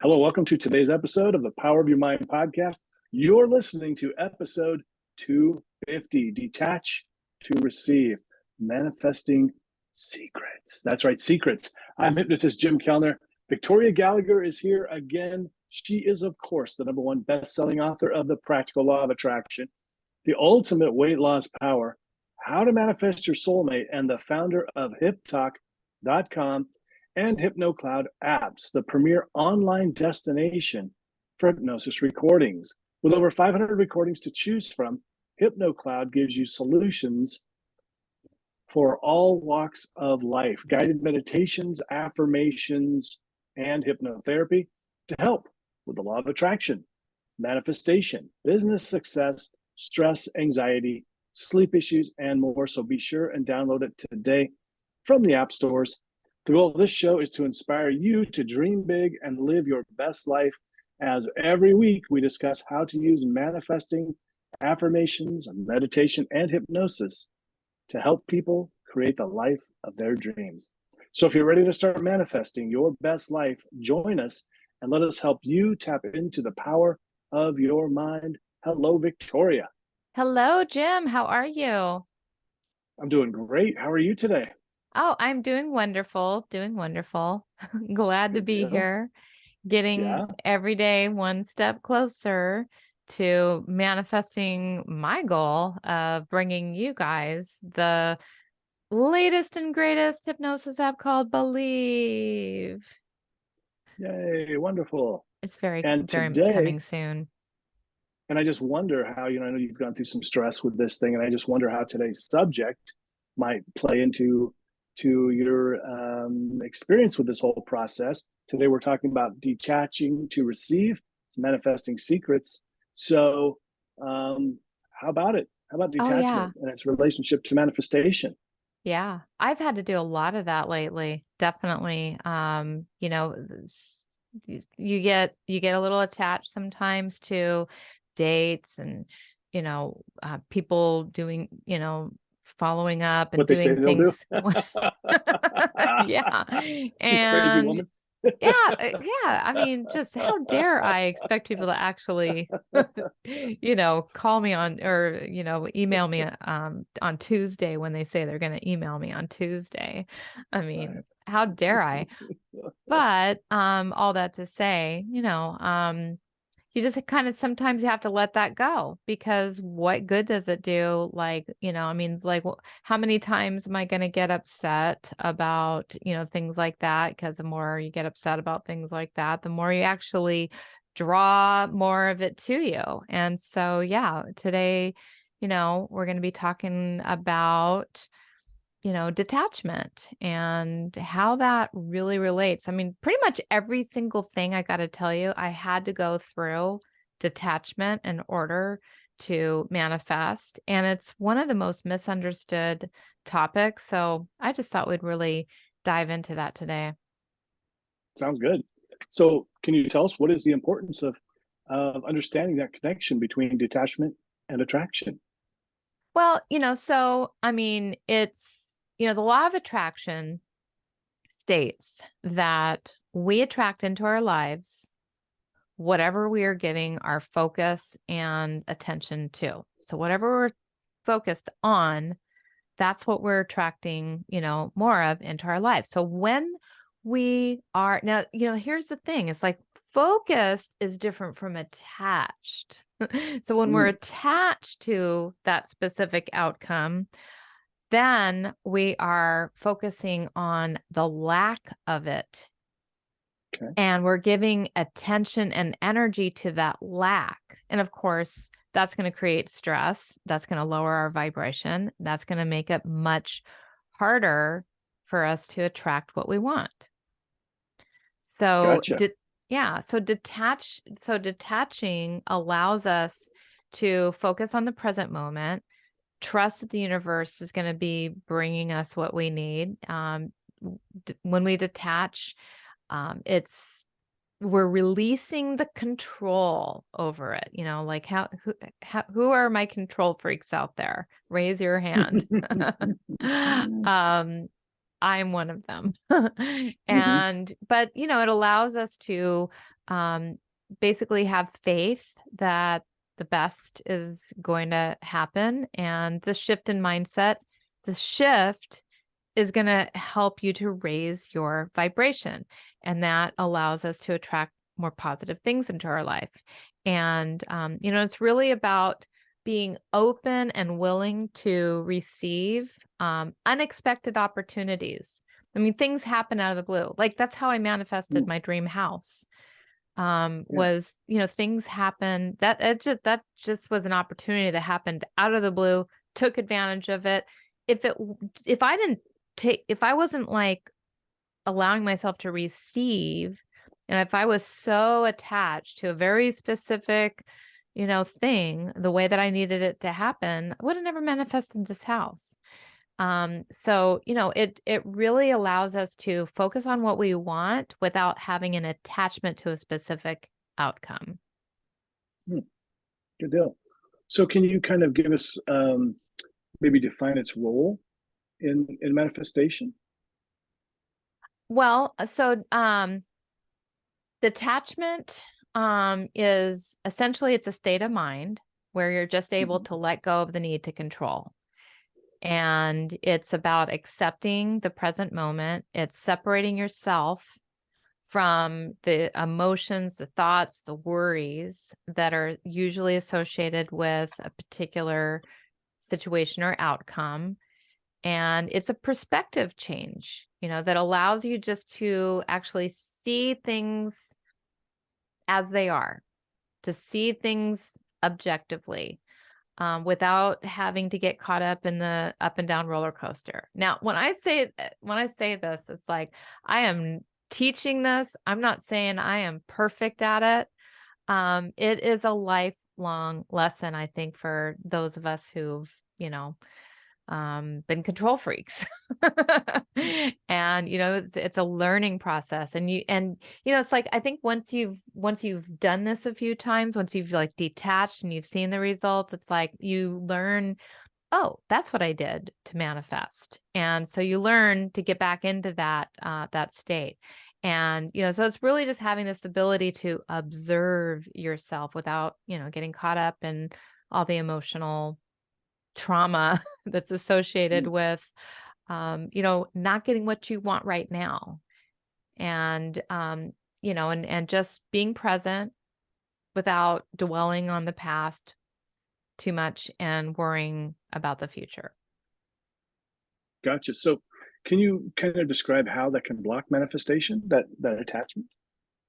Hello, welcome to today's episode of the Power of Your Mind podcast. You're listening to episode 250, Detach to Receive, Manifesting Secrets. That's right, secrets. I'm hypnotist Jim Kellner. Victoria Gallagher is here again. She is, of course, the #1 best-selling author of The Practical Law of Attraction, The Ultimate Weight Loss Power, How to Manifest Your Soulmate, and the founder of HipTalk.com and HypnoCloud Apps, the premier online destination for hypnosis recordings. With over 500 recordings to choose from, HypnoCloud gives you solutions for all walks of life, guided meditations, affirmations, and hypnotherapy to help with the law of attraction, manifestation, business success, stress, anxiety, sleep issues, and more. So be sure and download it today from the app stores. The goal of this show is to inspire you to dream big and live your best life, as every week we discuss how to use manifesting, affirmations, meditation, and hypnosis to help people create the life of their dreams. So if you're ready to start manifesting your best life, join us and let us help you tap into the power of your mind. Hello, Victoria. Hello, Jim. How are you? I'm doing great. How are you today? Oh, I'm doing wonderful, Glad to Good be deal. here, getting Yeah. every day one step closer to manifesting my goal of bringing you guys the latest and greatest hypnosis app called Believe. Yay. Wonderful. It's very, And very today, coming soon. and I just wonder how, I know you've gone through some stress with this thing, and I just wonder how today's subject might play into your experience with this whole process. Today, we're talking about detaching to receive, it's manifesting secrets. So, how about it? How about Oh, yeah. detachment and its relationship to manifestation? Yeah. I've had to do a lot of that lately. Definitely. You get a little attached sometimes to dates and, people doing, following up and What they say doing they'll do? things. Yeah. You crazy And woman. yeah, yeah. I mean, just how dare I expect people to actually, call me on or, email me on Tuesday when they say they're going to email me on Tuesday. I mean, Right. how dare I? But all that to say, you just kind of sometimes you have to let that go because what good does it do? Like, I mean, it's like, how many times am I going to get upset about, things like that? Because the more you get upset about things like that, the more you actually draw more of it to you. And so, yeah, today, we're going to be talking about detachment and how that really relates. I mean, pretty much every single thing I got to tell you, I had to go through detachment in order to manifest. And it's one of the most misunderstood topics. So I just thought we'd really dive into that today. Sounds good. So, can you tell us what is the importance of understanding that connection between detachment and attraction? Well, so I mean, it's, the law of attraction states that we attract into our lives whatever we are giving our focus and attention to. So whatever we're focused on, that's what we're attracting, more of into our lives. So when we are now, here's the thing, it's like focused is different from attached. So when we're Mm, attached to that specific outcome, then we are focusing on the lack of it, okay, and we're giving attention and energy to that lack. And of course, that's going to create stress. That's going to lower our vibration. That's going to make it much harder for us to attract what we want. So, gotcha. yeah, so detaching allows us to focus on the present moment, trust that the universe is going to be bringing us what we need. When we detach, it's we're releasing the control over it. Like who are my control freaks out there? Raise your hand. I'm one of them. Hmm. But it allows us to basically have faith that the best is going to happen. And the shift in mindset, the shift is going to help you to raise your vibration. And that allows us to attract more positive things into our life. And, it's really about being open and willing to receive unexpected opportunities. I mean, things happen out of the blue. Like that's how I manifested my dream house. Was, things happen that just was an opportunity that happened out of the blue, took advantage of it. If I wasn't like allowing myself to receive, and if I was so attached to a very specific, thing, the way that I needed it to happen, I would have never manifested this house. So, it really allows us to focus on what we want without having an attachment to a specific outcome. Good deal. So can you kind of give us maybe define its role in manifestation? Well, so detachment is essentially it's a state of mind where you're just able to let go of the need to control. And it's about accepting the present moment. It's separating yourself from the emotions, the thoughts, the worries that are usually associated with a particular situation or outcome. And it's a perspective change, that allows you just to actually see things as they are, to see things objectively. Without having to get caught up in the up and down roller coaster. Now, when I say this, it's like I am teaching this. I'm not saying I am perfect at it. It is a lifelong lesson, I think, for those of us who've, been control freaks. And it's a learning process, and it's like I think once you've done this a few times, once you've like detached and you've seen the results, it's like you learn, oh, that's what I did to manifest. And so you learn to get back into that state. And so it's really just having this ability to observe yourself without getting caught up in all the emotional trauma that's associated with not getting what you want right now. And and just being present without dwelling on the past too much and worrying about the future. Gotcha. So can you kind of describe how that can block manifestation, that attachment?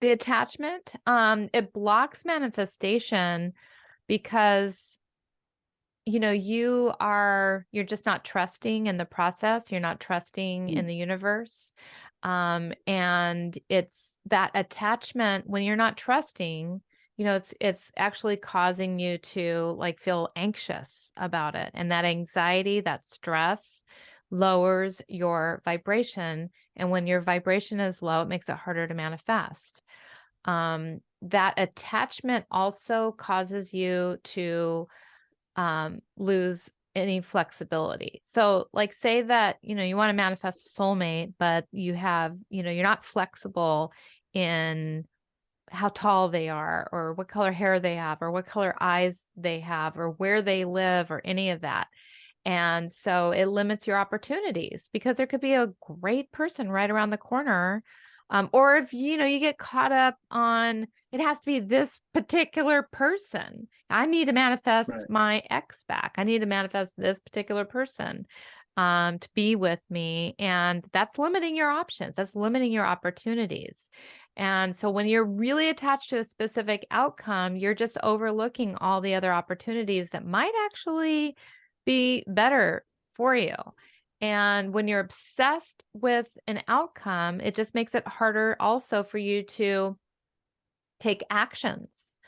The attachment, it blocks manifestation because you're just not trusting in the process. You're not trusting in the universe. And it's that attachment when you're not trusting, it's actually causing you to like feel anxious about it. And that anxiety, that stress lowers your vibration. And when your vibration is low, it makes it harder to manifest. That attachment also causes you to lose any flexibility. So like say that, you want to manifest a soulmate, but you have, you're not flexible in how tall they are or what color hair they have or what color eyes they have or where they live or any of that. And so it limits your opportunities because there could be a great person right around the corner. Or if, you get caught up on, it has to be this particular person. I need to manifest my ex back. I need to manifest this particular person to be with me. And that's limiting your options. That's limiting your opportunities. And so when you're really attached to a specific outcome, you're just overlooking all the other opportunities that might actually be better for you. And when you're obsessed with an outcome, it just makes it harder also for you to take actions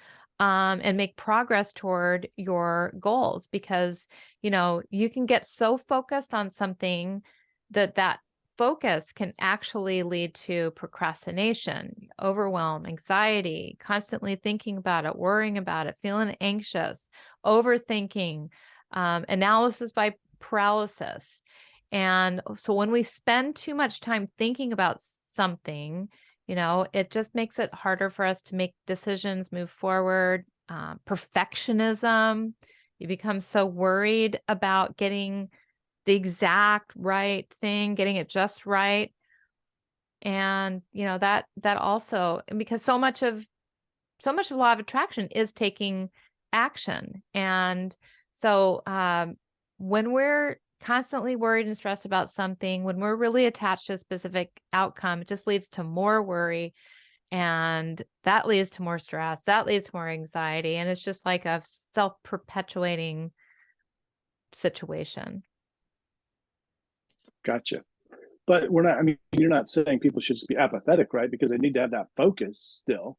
and make progress toward your goals because, you can get so focused on something that focus can actually lead to procrastination, overwhelm, anxiety, constantly thinking about it, worrying about it, feeling anxious, overthinking, analysis by paralysis. And so when we spend too much time thinking about something, it just makes it harder for us to make decisions, move forward. Perfectionism. You become so worried about getting the exact right thing, getting it just right. And, that also, because so much of law of attraction is taking action. And so, when we're constantly worried and stressed about something, when we're really attached to a specific outcome, it just leads to more worry, and that leads to more stress, that leads to more anxiety. And it's just like a self-perpetuating situation. Gotcha. But you're not saying people should just be apathetic, right? Because they need to have that focus still.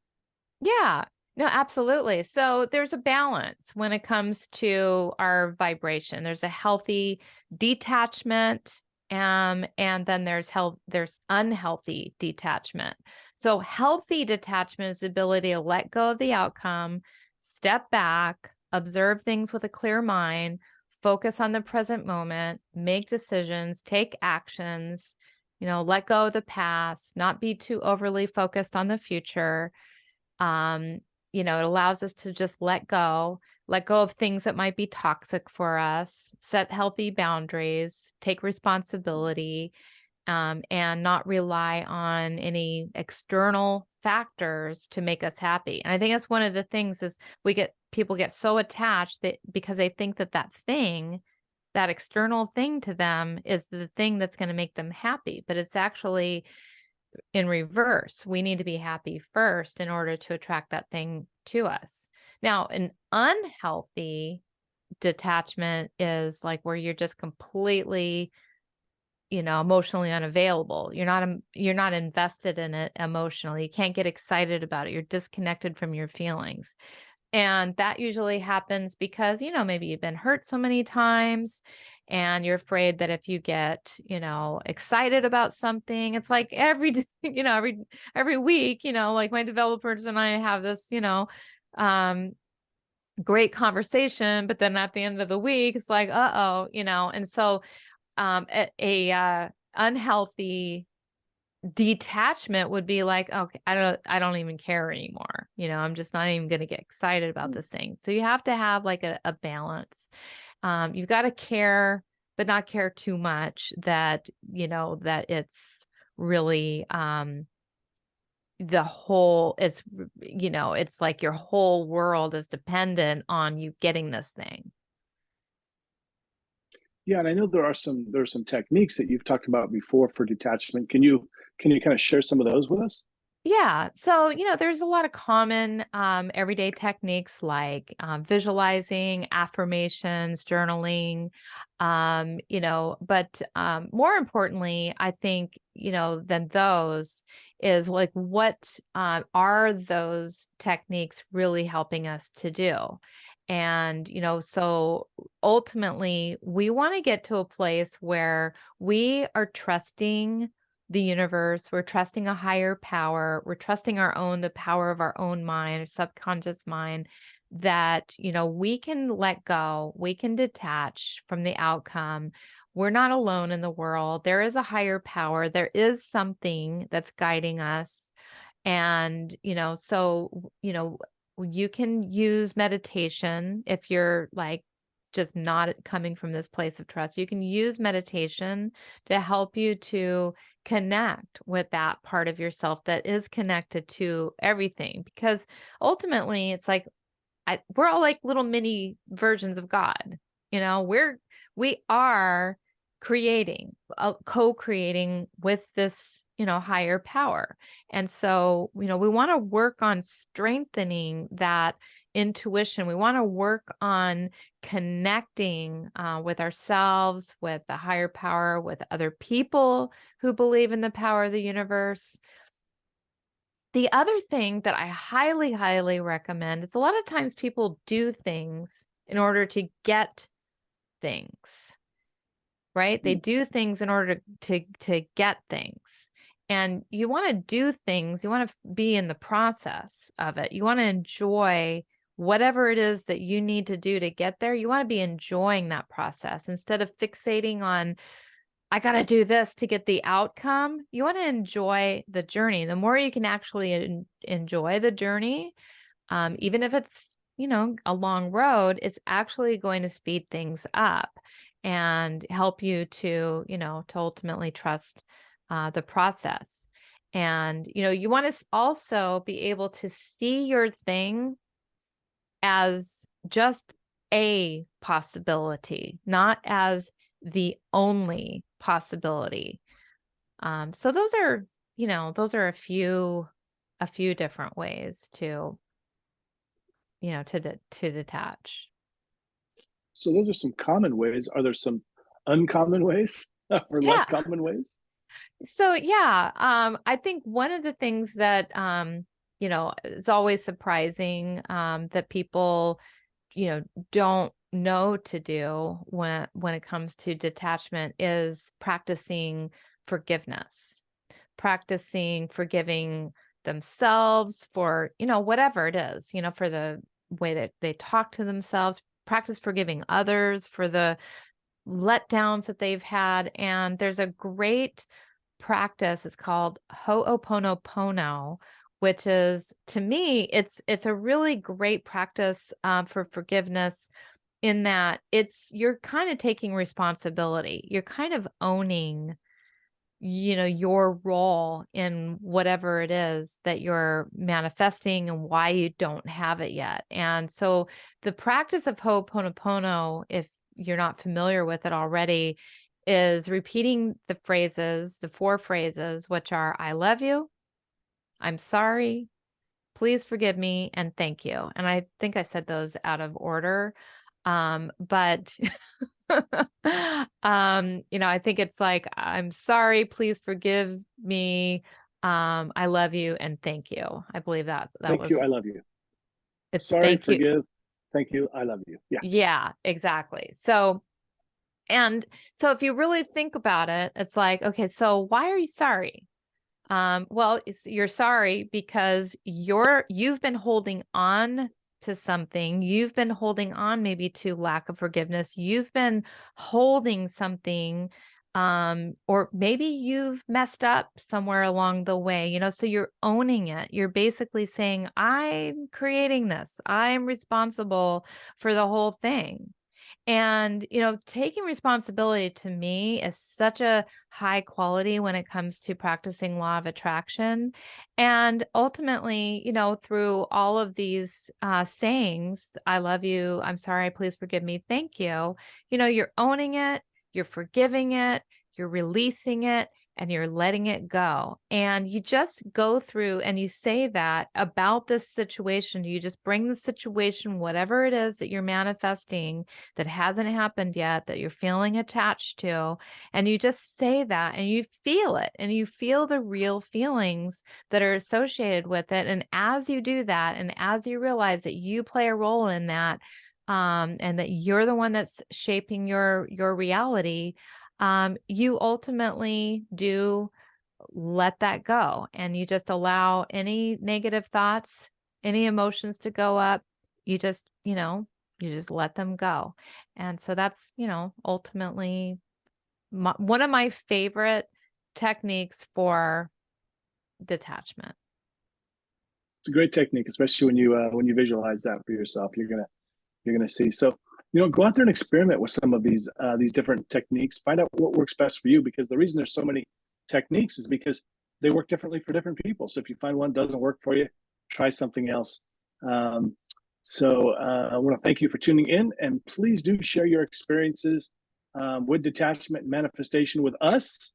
Yeah, no, absolutely. So there's a balance when it comes to our vibration. There's a healthy detachment, and then there's unhealthy detachment. So healthy detachment is the ability to let go of the outcome, step back, observe things with a clear mind, focus on the present moment, make decisions, take actions, let go of the past, not be too overly focused on the future. It allows us to just let go of things that might be toxic for us, set healthy boundaries, take responsibility, and not rely on any external factors to make us happy. And I think that's one of the things is people get so attached that because they think that external thing to them is the thing that's going to make them happy, but it's actually in reverse. We need to be happy first in order to attract that thing to us. Now, an unhealthy detachment is like where you're just completely, emotionally unavailable. You're not invested in it emotionally. You can't get excited about it. You're disconnected from your feelings. And that usually happens because, maybe you've been hurt so many times and you're afraid that if you get, excited about something, it's like every week, like my developers and I have this, um, great conversation, but then at the end of the week, it's like, uh-oh, and so, a unhealthy detachment would be like, okay, I don't even care anymore. I'm just not even going to get excited about this thing. So you have to have like a balance. You've got to care, but not care too much that, that it's really, the whole is, it's like your whole world is dependent on you getting this thing. Yeah, and I know there's some techniques that you've talked about before for detachment. Can you kind of share some of those with us? Yeah. So, there's a lot of common everyday techniques like visualizing, affirmations, journaling, but more importantly, I think, than those is like, what are those techniques really helping us to do? And, so ultimately, we want to get to a place where we are trusting the universe, we're trusting a higher power, we're trusting the power of our own mind, our subconscious mind, that, we can let go, we can detach from the outcome. We're not alone in the world. There is a higher power. There is something that's guiding us. And, so, you can use meditation if you're like just not coming from this place of trust. You can use meditation to help you to connect with that part of yourself that is connected to everything, because ultimately it's like we're all like little mini versions of God. We are creating, co-creating with this, higher power. And so, we want to work on strengthening that intuition. We want to work on connecting with ourselves, with the higher power, with other people who believe in the power of the universe. The other thing that I highly, highly recommend is a lot of times people do things in order to get things, right? They do things in order to get things. And you want to do things, you want to be in the process of it. You want to enjoy whatever it is that you need to do to get there. You want to be enjoying that process instead of fixating on I got to do this to get the outcome. You want to enjoy the journey. The more you can actually enjoy the journey, even if it's, a long road, it's actually going to speed things up and help you to, to ultimately trust the process. And, you want to also be able to see your thing as just a possibility, not as the only possibility. So those are, a few different ways to, to detach. So those are some common ways. Are there some uncommon ways or less Yeah. common ways? So yeah, I think one of the things that is always surprising that people, don't know to do when it comes to detachment is practicing forgiveness, practicing forgiving themselves for, whatever it is, for the way that they talk to themselves, practice forgiving others for the letdowns that they've had. And there's a great practice. It's called Ho'oponopono, which is, to me, it's a really great practice for forgiveness, in that you're kind of taking responsibility. You're kind of owning, your role in whatever it is that you're manifesting and why you don't have it yet. And so the practice of Ho'oponopono, if you're not familiar with it already, is repeating the phrases, the 4 phrases, which are I love you, I'm sorry, please forgive me, and thank you. And I think I said those out of order. But I think it's like, I'm sorry, please forgive me, I love you, and thank you. I believe that Thank you. was I love you. it's Sorry, thank you. forgive. Thank you. I love you. Yeah. Yeah, exactly. So if you really think about it, it's like, okay, so why are you sorry? Well, you're sorry because you've been holding on to something. You've been holding on maybe to lack of forgiveness. You've been holding something, or maybe you've messed up somewhere along the way, so you're owning it. You're basically saying, I'm creating this. I'm responsible for the whole thing. And, taking responsibility to me is such a high quality when it comes to practicing law of attraction. And ultimately, through all of these sayings, I love you, I'm sorry, please forgive me, thank you, you're owning it, you're forgiving it, you're releasing it, and you're letting it go. And you just go through and you say that about this situation. You just bring the situation, whatever it is that you're manifesting that hasn't happened yet, that you're feeling attached to, and you just say that and you feel it and you feel the real feelings that are associated with it. And as you do that, and as you realize that you play a role in that, and that you're the one that's shaping your reality, you ultimately do let that go, and you just allow any negative thoughts, any emotions to go up. You just, you just let them go. And so that's, ultimately one of my favorite techniques for detachment. It's a great technique, especially when you visualize that for yourself. You're gonna see. So, go out there and experiment with some of these different techniques. Find out what works best for you, because the reason there's so many techniques is because they work differently for different people. So if you find one doesn't work for you, try something else. I want to thank you for tuning in, and please do share your experiences with detachment and manifestation with us,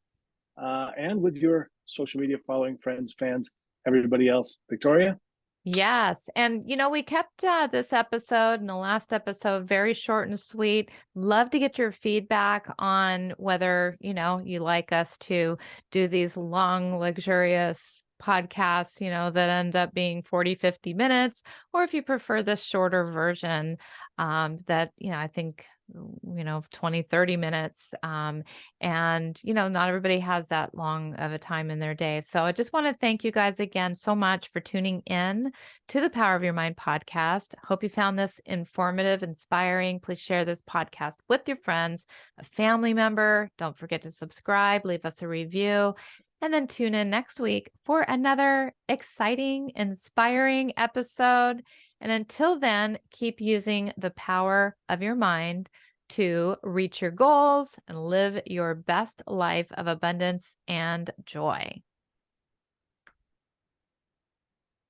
and with your social media following, friends, fans, everybody else. Victoria? Yes. And, we kept this episode and the last episode very short and sweet. Love to get your feedback on whether, you like us to do these long, luxurious podcasts, that end up being 40, 50 minutes, or if you prefer this shorter version that, I think 20, 30 minutes. And, not everybody has that long of a time in their day. So I just want to thank you guys again so much for tuning in to the Power of Your Mind podcast. Hope you found this informative, inspiring. Please share this podcast with your friends, a family member. Don't forget to subscribe, leave us a review, and then tune in next week for another exciting, inspiring episode. And until then, keep using the power of your mind to reach your goals and live your best life of abundance and joy.